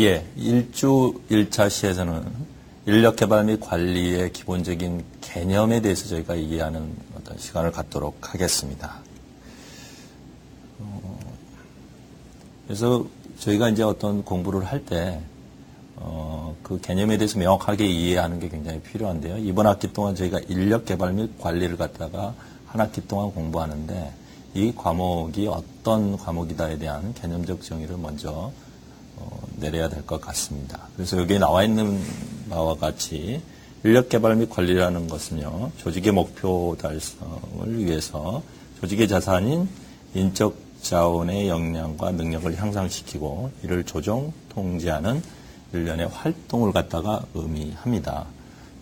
예, 1주 1차 시에서는 인력 개발 및 관리의 기본적인 개념에 대해서 저희가 이해하는 어떤 시간을 갖도록 하겠습니다. 그래서 저희가 이제 어떤 공부를 할 때, 그 개념에 대해서 명확하게 이해하는 게 굉장히 필요한데요. 이번 학기 동안 저희가 인력 개발 및 관리를 갖다가 한 학기 동안 공부하는데, 이 과목이 어떤 과목이다에 대한 개념적 정의를 먼저 내려야 될 것 같습니다. 그래서 여기에 나와 있는 바와 같이 인력 개발 및 관리라는 것은요, 조직의 목표 달성을 위해서 조직의 자산인 인적 자원의 역량과 능력을 향상시키고 이를 조정, 통제하는 일련의 활동을 갖다가 의미합니다.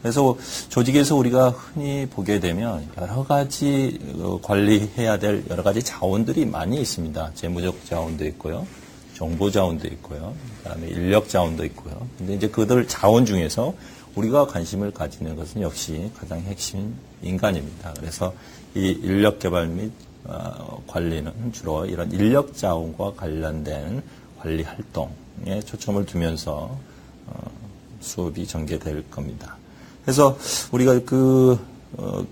그래서 조직에서 우리가 흔히 보게 되면 여러 가지 관리해야 될 여러 가지 자원들이 많이 있습니다. 재무적 자원도 있고요. 정보 자원도 있고요. 그다음에 인력 자원도 있고요. 근데 이제 그들 자원 중에서 우리가 관심을 가지는 것은 역시 가장 핵심 인간입니다. 그래서 이 인력 개발 및 관리는 주로 이런 인력 자원과 관련된 관리 활동에 초점을 두면서 수업이 전개될 겁니다. 그래서 우리가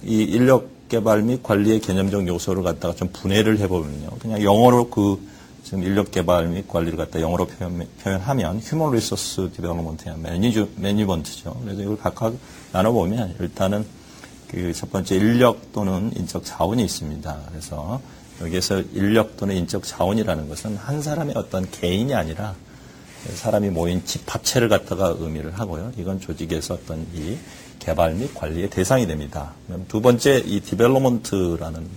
이 인력 개발 및 관리의 개념적 요소를 갖다가 좀 분해를 해보면요. 그냥 영어로 지금 인력 개발 및 관리를 갖다 영어로 표현하면 Human Resource Development야 매니지먼트죠. 그래서 이걸 각각 나눠보면 일단은 그 첫 번째 인력 또는 인적 자원이 있습니다. 그래서 여기에서 인력 또는 인적 자원이라는 것은 한 사람의 어떤 개인이 아니라 사람이 모인 집합체를 갖다가 의미를 하고요. 이건 조직에서 어떤 이 개발 및 관리의 대상이 됩니다. 두 번째 이 디벨로먼트라는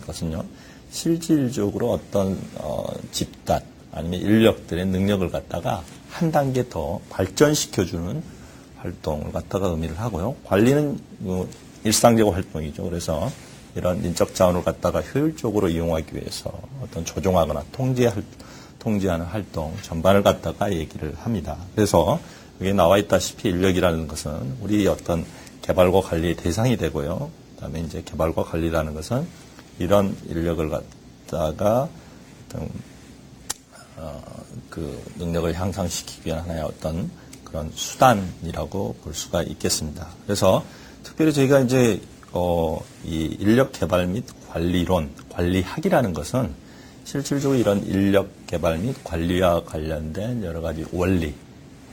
것은요. 실질적으로 어떤 집단 아니면 인력들의 능력을 갖다가 한 단계 더 발전시켜주는 활동을 갖다가 의미를 하고요. 관리는 일상적 활동이죠. 그래서 이런 인적 자원을 갖다가 효율적으로 이용하기 위해서 어떤 조종하거나 통제하는 활동 전반을 갖다가 얘기를 합니다. 그래서 여기 나와 있다시피 인력이라는 것은 우리 어떤 개발과 관리의 대상이 되고요. 그다음에 이제 개발과 관리라는 것은 이런 인력을 갖다가 어떤 그 능력을 향상시키기 위한 하나의 어떤 그런 수단이라고 볼 수가 있겠습니다. 그래서 특별히 저희가 이제 이 인력 개발 및 관리론, 관리학이라는 것은 실질적으로 이런 인력 개발 및 관리와 관련된 여러 가지 원리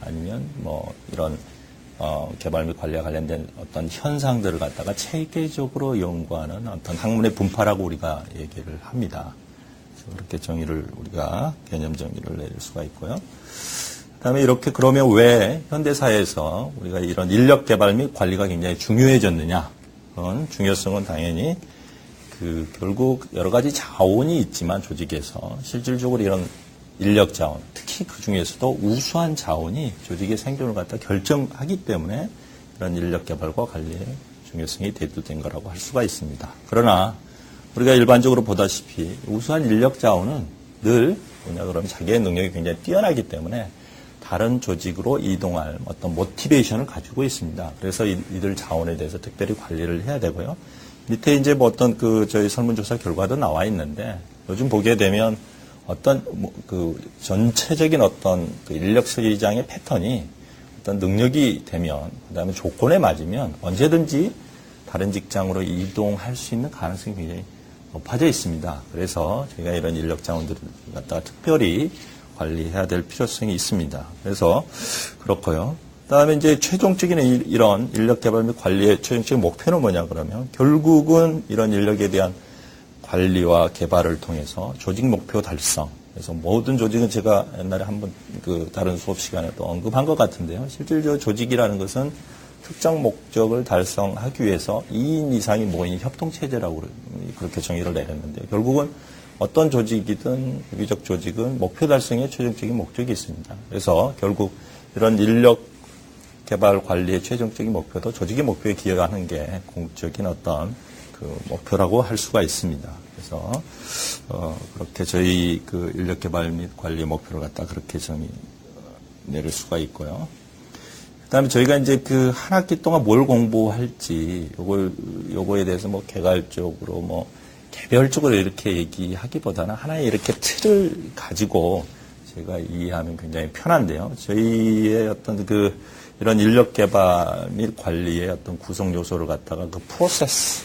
아니면 뭐 이런 개발 및 관리와 관련된 어떤 현상들을 갖다가 체계적으로 연구하는 어떤 학문의 분파라고 우리가 얘기를 합니다. 그렇게 정의를 우리가 개념 정의를 내릴 수가 있고요. 그다음에 이렇게 그러면 왜 현대사회에서 우리가 이런 인력 개발 및 관리가 굉장히 중요해졌느냐? 그런 중요성은 당연히 결국 여러 가지 자원이 있지만 조직에서 실질적으로 이런 인력 자원, 특히 그 중에서도 우수한 자원이 조직의 생존을 갖다 결정하기 때문에 이런 인력 개발과 관리의 중요성이 대두된 거라고 할 수가 있습니다. 그러나 우리가 일반적으로 보다시피 우수한 인력 자원은 늘 그러면 자기의 능력이 굉장히 뛰어나기 때문에 다른 조직으로 이동할 어떤 모티베이션을 가지고 있습니다. 그래서 이들 자원에 대해서 특별히 관리를 해야 되고요. 밑에 이제 뭐 어떤 저희 설문조사 결과도 나와 있는데 요즘 보게 되면 어떤 전체적인 어떤 인력 시장의 패턴이 어떤 능력이 되면 그다음에 조건에 맞으면 언제든지 다른 직장으로 이동할 수 있는 가능성이 굉장히 높아져 있습니다. 그래서 저희가 이런 인력 자원들을 갖다가 특별히 관리해야 될 필요성이 있습니다. 그래서 그렇고요. 그다음에 이제 최종적인 이런 인력 개발 및 관리의 최종적인 목표는 뭐냐 그러면 결국은 이런 인력에 대한 관리와 개발을 통해서 조직 목표 달성. 그래서 모든 조직은 제가 옛날에 한번 다른 수업 시간에도 언급한 것 같은데요. 실질적으로 조직이라는 것은 특정 목적을 달성하기 위해서 2인 이상이 모인 협동체제라고 그렇게 정의를 내렸는데요. 결국은 어떤 조직이든 유기적 조직은 목표 달성에 최종적인 목적이 있습니다. 그래서 결국 이런 인력 개발 관리의 최종적인 목표도 조직의 목표에 기여하는 게 공적인 어떤 목표라고 할 수가 있습니다. 그래서 그렇게 저희 인력 개발 및 관리 목표를 갖다 그렇게 정의 내릴 수가 있고요. 그다음에 저희가 이제 한 학기 동안 뭘 공부할지 요거에 대해서 뭐 개괄적으로 뭐 개별적으로 이렇게 얘기하기보다는 하나의 이렇게 틀을 가지고 제가 이해하면 굉장히 편한데요. 저희의 어떤 이런 인력 개발 및 관리의 어떤 구성 요소를 갖다가 그 프로세스,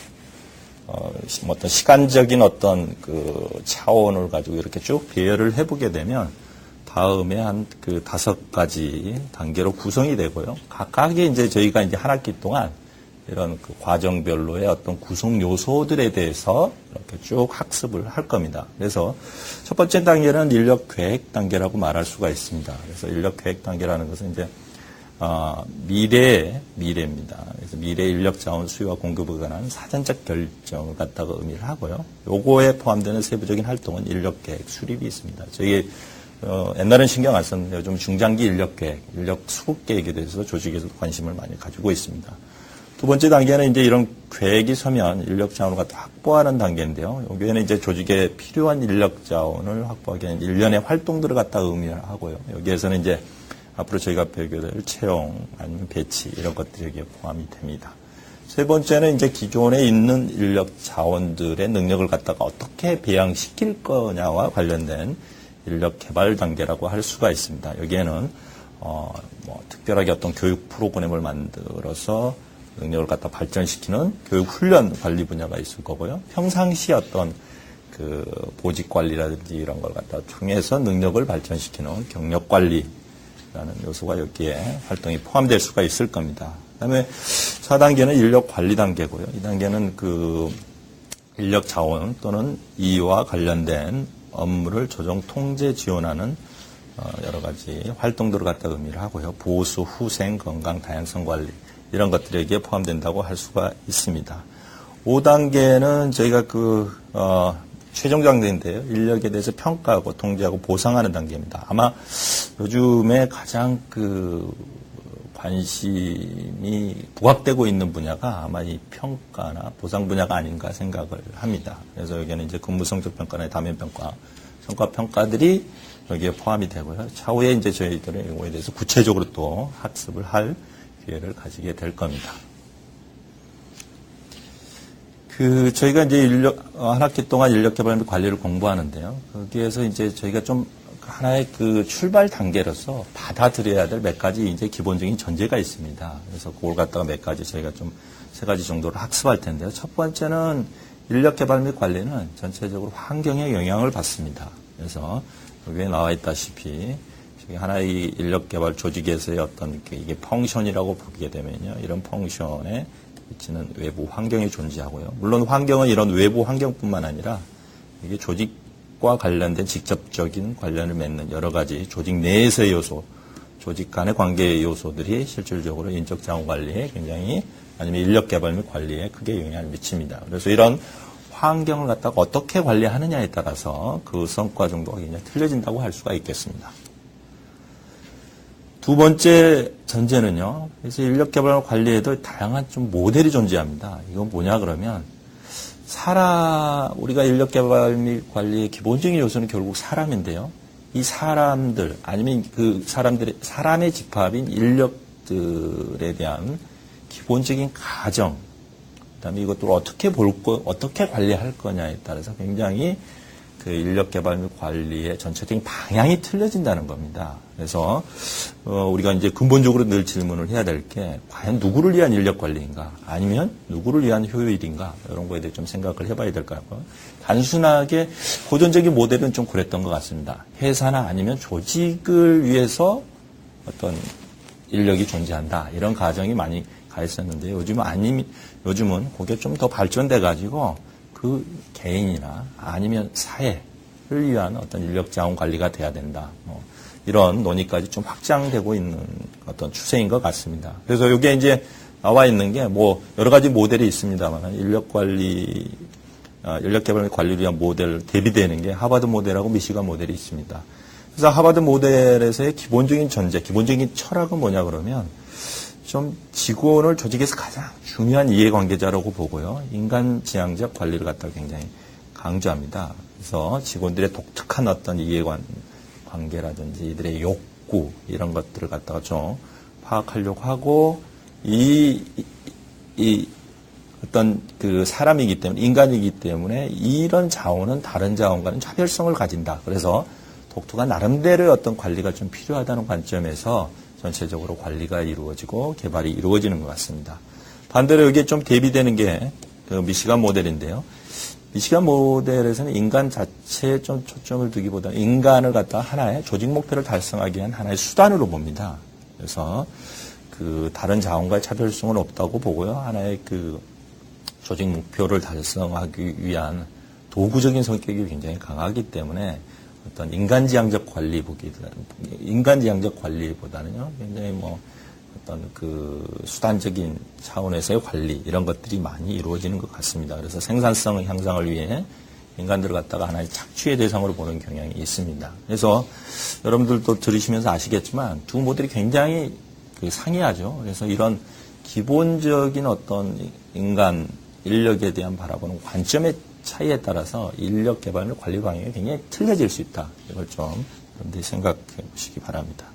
어떤 시간적인 어떤 그 차원을 가지고 이렇게 쭉 배열을 해보게 되면 다음에 한 5가지 단계로 구성이 되고요. 각각의 이제 저희가 이제 한 학기 동안 이런 그 과정별로의 어떤 구성 요소들에 대해서 이렇게 쭉 학습을 할 겁니다. 그래서 첫 번째 단계는 인력 계획 단계라고 말할 수가 있습니다. 그래서 인력 계획 단계라는 것은 이제 미래입니다. 그래서 미래 인력 자원 수요와 공급에 관한 사전적 결정을 갖다가 의미를 하고요. 요거에 포함되는 세부적인 활동은 인력 계획 수립이 있습니다. 저희 옛날엔 신경 안 썼는데 요즘 중장기 인력 계획, 인력 수급 계획에 대해서 조직에서도 관심을 많이 가지고 있습니다. 두 번째 단계는 이제 이런 계획이 서면 인력 자원을 갖다 확보하는 단계인데요. 여기에는 이제 조직에 필요한 인력 자원을 확보하기 위한 일련의 활동들을 갖다 의미를 하고요. 여기에서는 이제 앞으로 저희가 배우게 될 채용 아니면 배치 이런 것들이 여기에 포함이 됩니다. 세 번째는 이제 기존에 있는 인력 자원들의 능력을 갖다가 어떻게 배양시킬 거냐와 관련된 인력 개발 단계라고 할 수가 있습니다. 여기에는 특별하게 어떤 교육 프로그램을 만들어서 능력을 갖다 발전시키는 교육 훈련 관리 분야가 있을 거고요. 평상시 어떤 그 보직 관리라든지 이런 걸 갖다 통해서 능력을 발전시키는 경력 관리라는 요소가 여기에 활동이 포함될 수가 있을 겁니다. 그다음에 4단계는 인력 관리 단계고요. 이 단계는 그 인력 자원 또는 이와 관련된 업무를 조정 통제 지원하는 여러 가지 활동들을 갖다 의미를 하고요. 보수, 후생, 건강, 다양성 관리 이런 것들이 여기에 포함된다고 할 수가 있습니다. 5단계는 저희가 최종 단계인데요. 인력에 대해서 평가하고 통제하고 보상하는 단계입니다. 아마 요즘에 가장 관심이 부각되고 있는 분야가 아마 이 평가나 보상 분야가 아닌가 생각을 합니다. 그래서 여기는 이제 근무 성적 평가나 다면 평가, 성과 평가들이 여기에 포함이 되고요. 차후에 이제 저희들은 이거에 대해서 구체적으로 또 학습을 할 기회를 가지게 될 겁니다. 저희가 이제 한 학기 동안 인력 개발 및 관리를 공부하는데요. 거기에서 이제 저희가 좀 하나의 출발 단계로서 받아들여야 될 몇 가지 이제 기본적인 전제가 있습니다. 그래서 그걸 갖다가 몇 가지 저희가 좀 3가지 정도를 학습할 텐데요. 첫 번째는 인력 개발 및 관리는 전체적으로 환경에 영향을 받습니다. 그래서 여기에 나와 있다시피 하나의 인력 개발 조직에서의 어떤 이게 펑션이라고 보게 되면요. 이런 펑션에 미치는 외부 환경이 존재하고요. 물론 환경은 이런 외부 환경뿐만 아니라 이게 조직과 관련된 직접적인 관련을 맺는 여러 가지 조직 내에서의 요소, 조직 간의 관계의 요소들이 실질적으로 인적 자원 관리에 굉장히 아니면 인력 개발 및 관리에 크게 영향을 미칩니다. 그래서 이런 환경을 갖다가 어떻게 관리하느냐에 따라서 그 성과 정도가 굉장히 틀려진다고 할 수가 있겠습니다. 두 번째 전제는요. 그래서 인력 개발 관리에도 다양한 좀 모델이 존재합니다. 이건 뭐냐 그러면 우리가 인력 개발 및 관리의 기본적인 요소는 결국 사람인데요. 이 사람들 아니면 사람의 집합인 인력들에 대한 기본적인 가정, 그다음에 이것들을 어떻게 관리할 거냐에 따라서 굉장히 인력 개발 및 관리의 전체적인 방향이 틀려진다는 겁니다. 그래서 우리가 이제 근본적으로 늘 질문을 해야 될 게 과연 누구를 위한 인력 관리인가 아니면 누구를 위한 효율인가 이런 거에 대해 좀 생각을 해봐야 될 것 같고요. 단순하게 고전적인 모델은 좀 그랬던 것 같습니다. 회사나 아니면 조직을 위해서 어떤 인력이 존재한다 이런 가정이 많이 가 있었는데 요즘은 그게 좀 더 발전돼 가지고 그 개인이나 아니면 사회를 위한 어떤 인력 자원 관리가 돼야 된다. 이런 논의까지 좀 확장되고 있는 어떤 추세인 것 같습니다. 그래서 이게 이제 나와 있는 게 여러 가지 모델이 있습니다만 인력 개발 및 관리를 위한 모델 대비되는 게 하버드 모델하고 미시간 모델이 있습니다. 그래서 하버드 모델에서의 기본적인 전제, 기본적인 철학은 뭐냐 그러면 좀 직원을 조직에서 가장 중요한 이해관계자라고 보고요. 인간 지향적 관리를 갖다가 굉장히 강조합니다. 그래서 직원들의 독특한 어떤 이해관계라든지 이들의 욕구 이런 것들을 갖다가 좀 파악하려고 하고 어떤 사람이기 때문에 인간이기 때문에 이런 자원은 다른 자원과는 차별성을 가진다. 그래서 독도가 나름대로의 어떤 관리가 좀 필요하다는 관점에서 전체적으로 관리가 이루어지고 개발이 이루어지는 것 같습니다. 반대로 여기에 좀 대비되는 게 그 미시간 모델인데요. 미시간 모델에서는 인간 자체에 좀 초점을 두기보다는 인간을 갖다 하나의 조직 목표를 달성하기 위한 하나의 수단으로 봅니다. 그래서 그 다른 자원과의 차별성은 없다고 보고요. 하나의 그 조직 목표를 달성하기 위한 도구적인 성격이 굉장히 강하기 때문에 어떤 인간지향적 관리보다는요, 굉장히 뭐 어떤 그 수단적인 차원에서의 관리 이런 것들이 많이 이루어지는 것 같습니다. 그래서 생산성 향상을 위해 인간들을 갖다가 하나의 착취의 대상으로 보는 경향이 있습니다. 그래서 여러분들도 들으시면서 아시겠지만 두 모델이 굉장히 그 상이하죠. 그래서 이런 기본적인 어떤 인간 인력에 대한 바라보는 관점의 차이에 따라서 인력 개발의 관리 방향이 굉장히 틀려질 수 있다. 이걸 좀 여러분들이 생각해 보시기 바랍니다.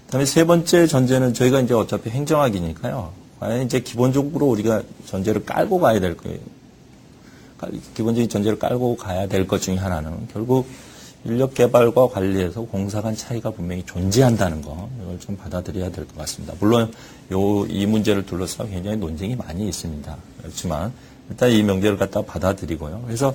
그다음에 세 번째 전제는 저희가 이제 어차피 행정학이니까요. 과연 이제 기본적으로 우리가 전제를 깔고 가야 될 거예요. 기본적인 전제를 깔고 가야 될 것 중에 하나는 결국 인력 개발과 관리에서 공사 간 차이가 분명히 존재한다는 거, 이걸 좀 받아들여야 될 것 같습니다. 물론 이 문제를 둘러싸고 굉장히 논쟁이 많이 있습니다. 그렇지만 일단 이 명제를 갖다 받아들이고요. 그래서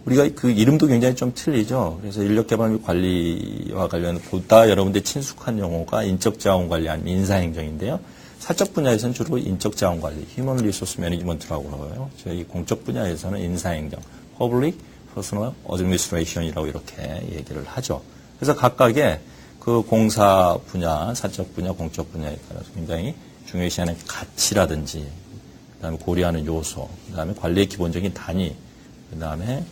우리가 그 이름도 굉장히 좀 틀리죠. 그래서 인력 개발 및 관리와 관련 보다 여러분들 친숙한 용어가 인적 자원 관리 아니면 인사 행정인데요. 사적 분야에서는 주로 인적 자원 관리, 휴먼 리소스 매니지먼트라고 하고요. 저희 공적 분야에서는 인사 행정, 퍼블릭 퍼스널 어드미니스트레이션이라고 이렇게 얘기를 하죠. 그래서 각각의 그 공사 분야, 사적 분야, 공적 분야에 따라서 굉장히 중요시하는 가치라든지, 그다음에 고려하는 요소, 그다음에 관리의 기본적인 단위, 그다음에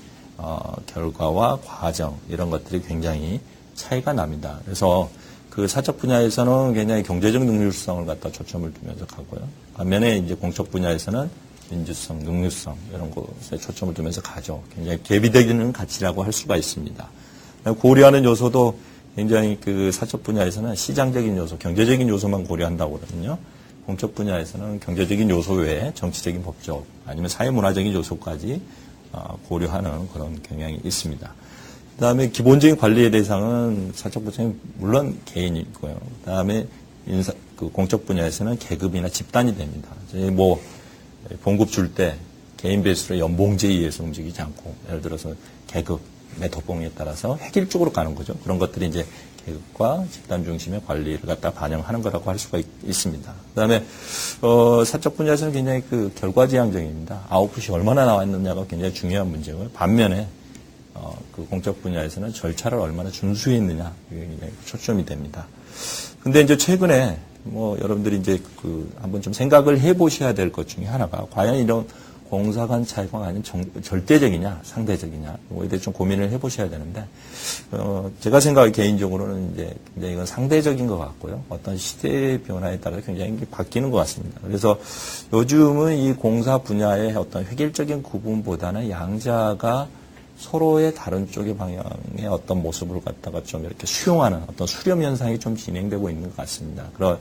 결과와 과정 이런 것들이 굉장히 차이가 납니다. 그래서 그 사적 분야에서는 굉장히 경제적 능률성을 갖다 초점을 두면서 가고요. 반면에 이제 공적 분야에서는 민주성, 능률성 이런 것에 초점을 두면서 가죠. 굉장히 대비되는 가치라고 할 수가 있습니다. 고려하는 요소도 굉장히 그 사적 분야에서는 시장적인 요소, 경제적인 요소만 고려한다고 그러거든요. 공적 분야에서는 경제적인 요소 외에 정치적인 법적 아니면 사회문화적인 요소까지 고려하는 그런 경향이 있습니다. 그다음에 기본적인 관리의 대상은 사적 분야는 물론 개인이 있고요. 그다음에 그 공적 분야에서는 계급이나 집단이 됩니다. 저희 뭐 봉급 줄 때 개인 베이스로 연봉제에 의해서 움직이지 않고 예를 들어서 계급의 도봉에 따라서 획일적으로 가는 거죠. 그런 것들이 이제 계급과 집단 중심의 관리를 갖다 반영하는 거라고 할 수가 있습니다. 그다음에 사적 분야에서는 굉장히 그 결과지향적입니다. 아웃풋이 얼마나 나왔느냐가 굉장히 중요한 문제고요. 반면에 그 공적 분야에서는 절차를 얼마나 준수했느냐 이게 굉장히 초점이 됩니다. 근데 이제 최근에 뭐 여러분들이 이제 그 한번 좀 생각을 해보셔야 될 것 중에 하나가 과연 이런 공사 간 차이가 아닌 절대적이냐 상대적이냐 이거에 대해 좀 고민을 해보셔야 되는데 제가 생각하기 개인적으로는 이제 굉장히 이건 상대적인 것 같고요. 어떤 시대의 변화에 따라 굉장히 바뀌는 것 같습니다. 그래서 요즘은 이 공사 분야의 어떤 획일적인 구분보다는 양자가 서로의 다른 쪽의 방향의 어떤 모습을 갖다가 좀 이렇게 수용하는 어떤 수렴 현상이 좀 진행되고 있는 것 같습니다. 그런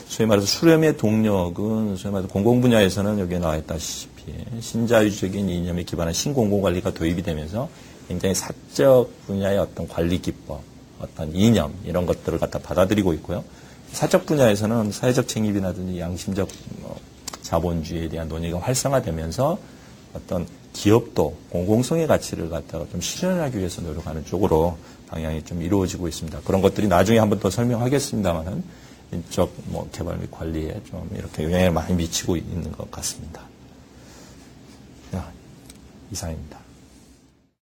소위 말해서 수렴의 동력은 소위 말해서 공공 분야에서는 여기에 나와 있다시피 신자유적인 이념에 기반한 신공공관리가 도입이 되면서 굉장히 사적 분야의 어떤 관리 기법, 어떤 이념 이런 것들을 갖다 받아들이고 있고요. 사적 분야에서는 사회적 책임이라든지 양심적 자본주의에 대한 논의가 활성화되면서 어떤 기업도 공공성의 가치를 갖다가 좀 실현하기 위해서 노력하는 쪽으로 방향이 좀 이루어지고 있습니다. 그런 것들이 나중에 한번 더 설명하겠습니다만은 인적 개발 및 관리에 좀 이렇게 영향을 많이 미치고 있는 것 같습니다. 이상입니다.